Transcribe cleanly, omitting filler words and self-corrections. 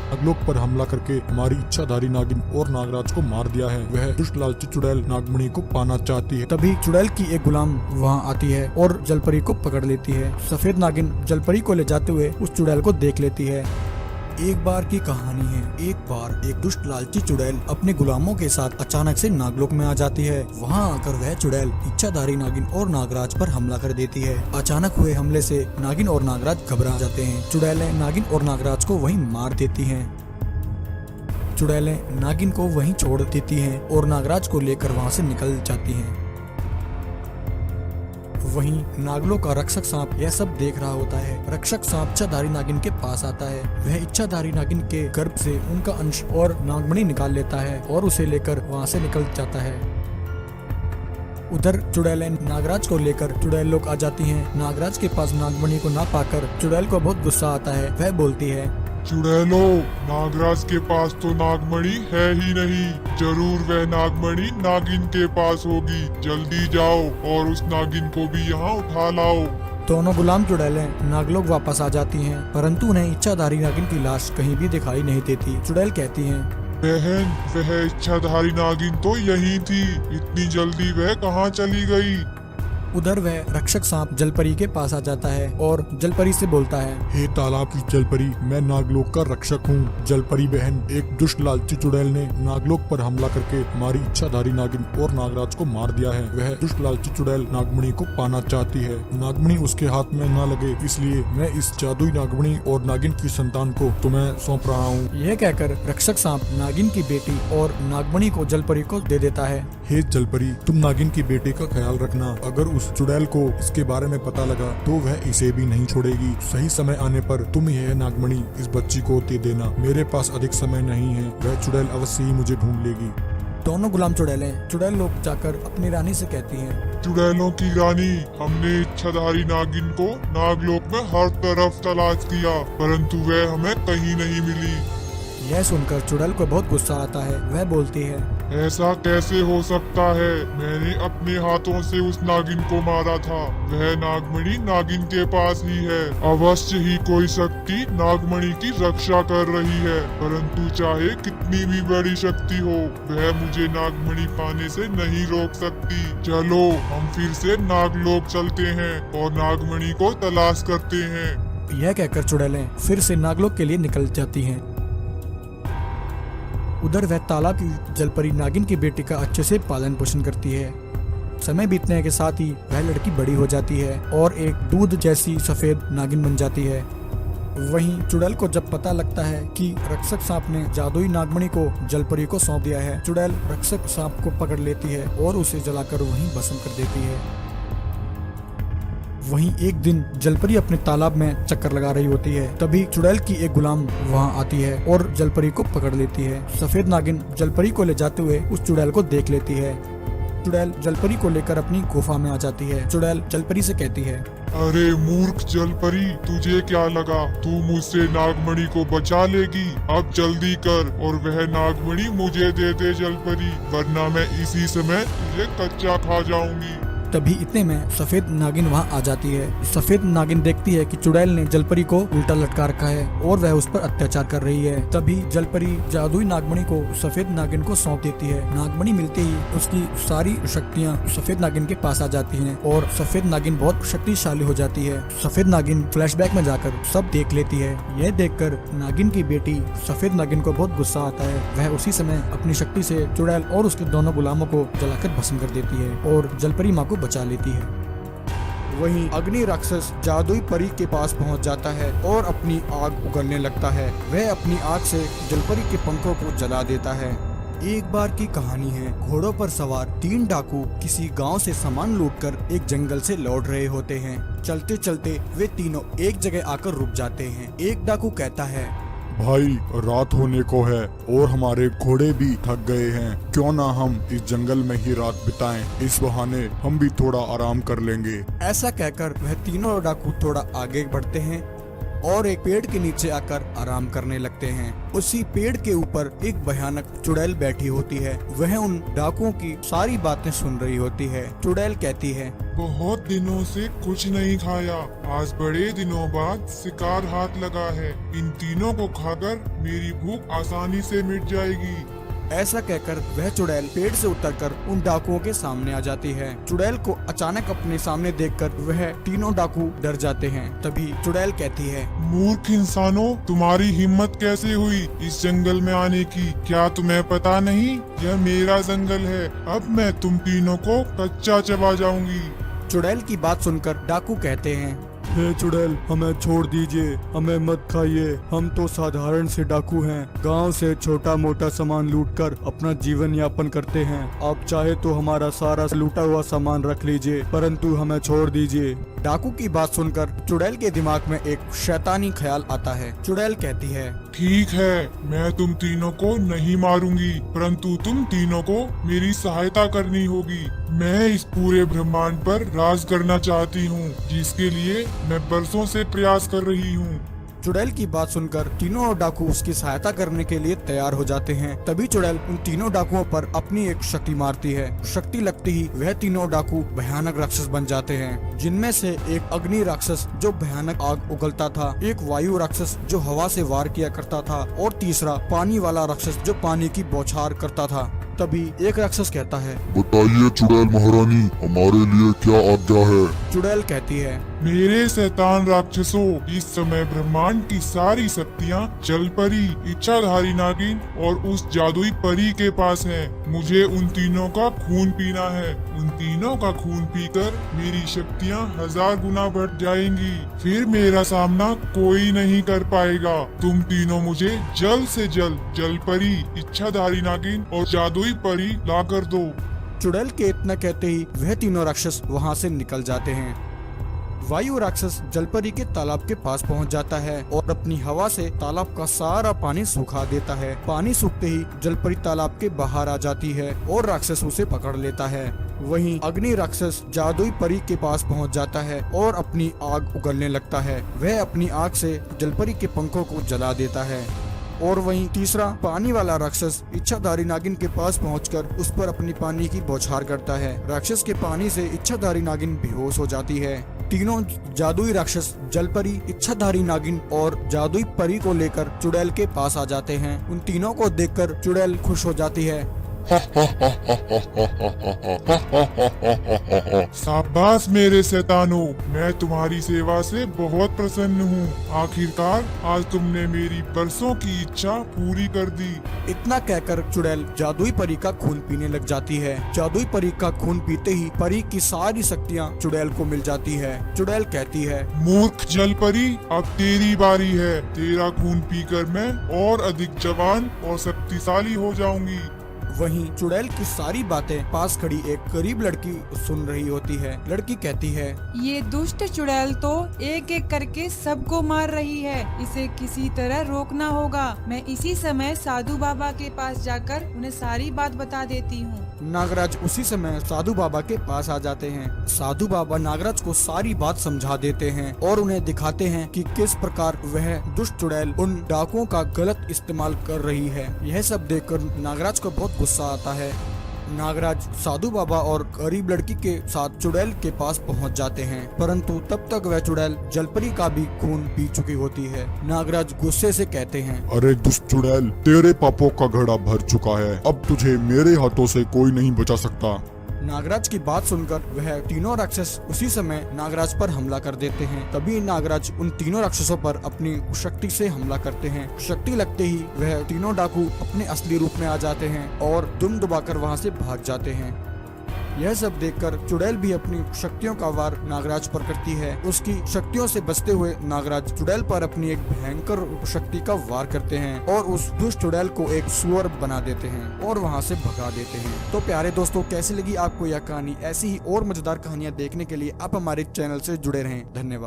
नागलोक पर हमला करके हमारी इच्छाधारी नागिन और नागराज को मार दिया है। वह दुष्ट लालची चुड़ैल नागमणि को पाना चाहती है। तभी चुड़ैल की एक गुलाम वहाँ आती है और जलपरी को पकड़ लेती है। सफेद नागिन जलपरी को ले जाते हुए उस चुड़ैल को देख लेती है। एक बार की कहानी है। एक बार एक दुष्ट लालची चुड़ैल अपने गुलामों के साथ अचानक से नागलोक में आ जाती है। वहाँ आकर वह चुड़ैल इच्छाधारी नागिन और नागराज पर हमला कर देती है। अचानक हुए हमले से नागिन और नागराज घबरा जाते हैं। चुड़ैलें नागिन और नागराज को वहीं मार देती हैं। चुड़ैलें नागिन को वहीं छोड़ देती हैं और नागराज को लेकर वहाँ से निकल जाती हैं। वहीं नागलोक का रक्षक सांप यह सब देख रहा होता है। रक्षक सांप इच्छाधारी नागिन के पास आता है। वह इच्छाधारी नागिन के गर्भ से उनका अंश और नागमणि निकाल लेता है और उसे लेकर वहां से निकल जाता है। उधर चुड़ैलें नागराज को लेकर चुड़ैल लोग आ जाती हैं। नागराज के पास नागमणि को ना पाकर चुड़ैल को बहुत गुस्सा आता है। वह बोलती है, चुड़ैलो, नागराज के पास तो नागमणि है ही नहीं। जरूर वह नागमणि नागिन के पास होगी। जल्दी जाओ और उस नागिन को भी यहाँ उठा लाओ। दोनों गुलाम चुड़ैलें नागलोक वापस आ जाती हैं, परंतु उन्हें इच्छाधारी नागिन की लाश कहीं भी दिखाई नहीं देती। चुड़ैल कहती हैं, बहन, वह इच्छाधारी नागिन तो यही थी। इतनी जल्दी वह कहाँ चली गई? उधर वह रक्षक सांप जलपरी के पास आ जाता है और जलपरी से बोलता है, हे तालाब की जलपरी, मैं नागलोक का रक्षक हूँ। जलपरी बहन, एक दुष्ट लालची चुड़ैल ने नागलोक पर हमला करके हमारी इच्छाधारी नागिन और नागराज को मार दिया है। वह दुष्ट लालची चुड़ैल नागमणि को पाना चाहती है। नागमणि उसके हाथ में न लगे, इसलिए मैं इस जादुई नागमणि और नागिन की संतान को तुम्हें सौंप रहा हूँ। यह कहकर रक्षक सांप नागिन की बेटी और नागमणि को जलपरी को दे देता है। हे जलपरी, तुम नागिन की बेटी का ख्याल रखना। अगर उस चुड़ैल को इसके बारे में पता लगा तो वह इसे भी नहीं छोड़ेगी। सही समय आने पर तुम यह नागमणि इस बच्ची को दे देना। मेरे पास अधिक समय नहीं है। वह चुड़ैल अवश्य ही मुझे ढूंढ लेगी। दोनों गुलाम चुड़ैलें चुड़ैल लोग जाकर अपनी रानी से कहती हैं, चुड़ैलों की रानी, हमने इच्छाधारी नागिन को नागलोक में हर तरफ तलाश किया, परंतु वह हमें कहीं नहीं मिली। यह सुनकर चुड़ैल को बहुत गुस्सा आता है। वह बोलती है, ऐसा कैसे हो सकता है? मैंने अपने हाथों से उस नागिन को मारा था। वह नागमणि नागिन के पास ही है। अवश्य ही कोई शक्ति नागमणि की रक्षा कर रही है, परंतु चाहे कितनी भी बड़ी शक्ति हो, वह मुझे नागमणि पाने से नहीं रोक सकती। चलो हम फिर से नागलोक चलते हैं और नागमणि को तलाश करते हैं। यह कहकर चुड़ैलें फिर से नागलोक के लिए निकल जाती हैं। उधर वह तालाब की जलपरी नागिन की बेटी का अच्छे से पालन पोषण करती है। समय बीतने के साथ ही वह लड़की बड़ी हो जाती है और एक दूध जैसी सफेद नागिन बन जाती है। वहीं चुड़ैल को जब पता लगता है कि रक्षक सांप ने जादुई नागमणि को जलपरी को सौंप दिया है, चुड़ैल रक्षक सांप को पकड़ लेती है और उसे जलाकर वहीं भस्म कर देती है। वहीं एक दिन जलपरी अपने तालाब में चक्कर लगा रही होती है। तभी चुड़ैल की एक गुलाम वहां आती है और जलपरी को पकड़ लेती है। सफेद नागिन जलपरी को ले जाते हुए उस चुड़ैल को देख लेती है। चुड़ैल जलपरी को लेकर अपनी गुफा में आ जाती है। चुड़ैल जलपरी से कहती है, अरे मूर्ख जलपरी, तुझे क्या लगा तू मुझसे नागमणि को बचा लेगी? अब जल्दी कर और वह नागमणि मुझे दे दे जलपरी, वरना मैं इसी समय तुझे कच्चा खा जाऊंगी। तभी इतने में सफेद नागिन वहां आ जाती है। सफेद नागिन देखती है कि चुड़ैल ने जलपरी को उल्टा लटका रखा है और वह उस पर अत्याचार कर रही है। तभी जलपरी जादुई नागमणि को सफेद नागिन को सौंप देती है। नागमणि मिलते ही उसकी सारी शक्तियां सफेद नागिन के पास आ जाती हैं और सफेद नागिन बहुत शक्तिशाली हो जाती है। सफेद नागिन फ्लैशबैक में जाकर सब देख लेती है। यह देखकर नागिन की बेटी सफेद नागिन को बहुत गुस्सा आता है। वह उसी समय अपनी शक्ति से चुड़ैल और उसके दोनों गुलामों को जलाकर भस्म कर देती है और जलपरी माँ को बचा लेती है। वहीं अग्नि राक्षस जादुई परी के पास पहुंच जाता है और अपनी आग उगलने लगता है। वह अपनी आग से जलपरी के पंखों को जला देता है। एक बार की कहानी है। घोड़ों पर सवार 3 डाकू किसी गांव से सामान लूटकर एक जंगल से लौट रहे होते हैं। चलते चलते वे तीनों एक जगह आकर रुक जाते हैं। एक डाकू कहता है, भाई, रात होने को है और हमारे घोड़े भी थक गए हैं। क्यों ना हम इस जंगल में ही रात बिताएं? इस बहाने हम भी थोड़ा आराम कर लेंगे। ऐसा कहकर वह तीनों डाकू थोड़ा आगे बढ़ते हैं और एक पेड़ के नीचे आकर आराम करने लगते हैं। उसी पेड़ के ऊपर एक भयानक चुड़ैल बैठी होती है। वह उन डाकुओं की सारी बातें सुन रही होती है। चुड़ैल कहती है, बहुत दिनों से कुछ नहीं खाया। आज बड़े दिनों बाद शिकार हाथ लगा है। इन तीनों को खाकर मेरी भूख आसानी से मिट जाएगी। ऐसा कहकर वह चुड़ैल पेड़ से उतरकर उन डाकुओं के सामने आ जाती है। चुड़ैल को अचानक अपने सामने देखकर वह तीनों डाकू डर जाते हैं। तभी चुड़ैल कहती है, मूर्ख इंसानों, तुम्हारी हिम्मत कैसे हुई इस जंगल में आने की? क्या तुम्हें पता नहीं यह मेरा जंगल है? अब मैं तुम तीनों को कच्चा चबा जाऊंगी। चुड़ैल की बात सुनकर डाकू कहते हैं, हे चुड़ैल, हमें छोड़ दीजिए, हमें मत खाइए। हम तो साधारण से डाकू हैं, गांव से छोटा मोटा सामान लूटकर अपना जीवन यापन करते हैं। आप चाहे तो हमारा सारा लूटा हुआ सामान रख लीजिए, परंतु हमें छोड़ दीजिए। डाकू की बात सुनकर चुड़ैल के दिमाग में एक शैतानी ख्याल आता है। चुड़ैल कहती है, ठीक है, मैं तुम तीनों को नहीं मारूंगी, परंतु तुम तीनों को मेरी सहायता करनी होगी। मैं इस पूरे ब्रह्मांड पर राज करना चाहती हूँ, जिसके लिए मैं बरसों से प्रयास कर रही हूँ। चुड़ैल की बात सुनकर तीनों डाकू उसकी सहायता करने के लिए तैयार हो जाते हैं। तभी चुड़ैल उन तीनों डाकुओं पर अपनी एक शक्ति मारती है। शक्ति लगती ही वह तीनों डाकू भयानक राक्षस बन जाते हैं, जिनमें से एक अग्नि राक्षस जो भयानक आग उगलता था, एक वायु राक्षस जो हवा से वार किया करता था, और तीसरा पानी वाला राक्षस जो पानी की बौछार करता था। तभी एक राक्षस कहता है, बताइए चुड़ैल महारानी, हमारे लिए क्या आज्ञा है? चुड़ैल कहती है, मेरे शैतान राक्षसों, इस समय ब्रह्मांड की सारी शक्तियाँ जल परी, इच्छाधारी नागिन और उस जादुई परी के पास है। मुझे उन तीनों का खून पीना है। उन तीनों का खून पीकर मेरी शक्तियाँ 1000 गुना बढ़ जाएंगी। फिर मेरा सामना कोई नहीं कर पाएगा। तुम तीनों मुझे जल्द से जल्द जल परी, इच्छाधारी नागिन और जादुई परी ला कर दो। चुड़ैल के इतना कहते ही वह तीनों राक्षस वहाँ से निकल जाते हैं। वायु राक्षस जलपरी के तालाब के पास पहुंच जाता है और अपनी हवा से तालाब का सारा पानी सुखा देता है। पानी सूखते ही जलपरी तालाब के बाहर आ जाती है और राक्षस उसे पकड़ लेता है। वहीं अग्नि राक्षस जादुई परी के पास पहुंच जाता है और अपनी आग उगलने लगता है। वह अपनी आग से जलपरी के पंखों को जला देता है। और वहीं तीसरा पानी वाला राक्षस इच्छाधारी नागिन के पास पहुंचकर उस पर अपनी पानी की बौछार करता है। राक्षस के पानी से इच्छाधारी नागिन बेहोश हो जाती है। तीनों जादुई राक्षस जलपरी, इच्छाधारी नागिन और जादुई परी को लेकर चुड़ैल के पास आ जाते हैं। उन तीनों को देखकर चुड़ैल खुश हो जाती है। शाबाश मेरे शैतानों, मैं तुम्हारी सेवा से बहुत प्रसन्न हूँ। आखिरकार आज तुमने मेरी बरसों की इच्छा पूरी कर दी। इतना कहकर चुड़ैल जादुई परी का खून पीने लग जाती है। जादुई परी का खून पीते ही परी की सारी शक्तियाँ चुड़ैल को मिल जाती है। चुड़ैल कहती है, मूर्ख जल परी, अब तेरी बारी है। तेरा खून पीकर मैं और अधिक जवान और शक्तिशाली हो जाऊंगी। वहीं चुड़ैल की सारी बातें पास खड़ी एक गरीब लड़की सुन रही होती है। लड़की कहती है, ये दुष्ट चुड़ैल तो एक एक करके सबको मार रही है। इसे किसी तरह रोकना होगा। मैं इसी समय साधु बाबा के पास जाकर उन्हें सारी बात बता देती हूँ। नागराज उसी समय साधु बाबा के पास आ जाते हैं। साधु बाबा नागराज को सारी बात समझा देते हैं और उन्हें दिखाते हैं कि किस प्रकार वह दुष्ट चुड़ैल उन डाकुओं का गलत इस्तेमाल कर रही है। यह सब देखकर नागराज को बहुत गुस्सा आता है। नागराज साधु बाबा और गरीब लड़की के साथ चुड़ैल के पास पहुंच जाते हैं, परंतु तब तक वह चुड़ैल जलपरी का भी खून पी चुकी होती है। नागराज गुस्से से कहते हैं, अरे दुष्ट चुड़ैल, तेरे पापों का घड़ा भर चुका है। अब तुझे मेरे हाथों से कोई नहीं बचा सकता। नागराज की बात सुनकर वह तीनों राक्षस उसी समय नागराज पर हमला कर देते हैं। तभी नागराज उन तीनों राक्षसों पर अपनी शक्ति से हमला करते हैं। शक्ति लगते ही वह तीनों डाकू अपने असली रूप में आ जाते हैं और दुम दबाकर वहां से भाग जाते हैं। यह सब देखकर चुड़ैल भी अपनी शक्तियों का वार नागराज पर करती है। उसकी शक्तियों से बचते हुए नागराज चुड़ैल पर अपनी एक भयंकर शक्ति का वार करते हैं और उस दुष्ट चुड़ैल को एक सुअर बना देते हैं और वहां से भगा देते हैं। तो प्यारे दोस्तों, कैसी लगी आपको यह कहानी? ऐसी ही और मजेदार कहानियां देखने के लिए आप हमारे चैनल से जुड़े रहें। धन्यवाद।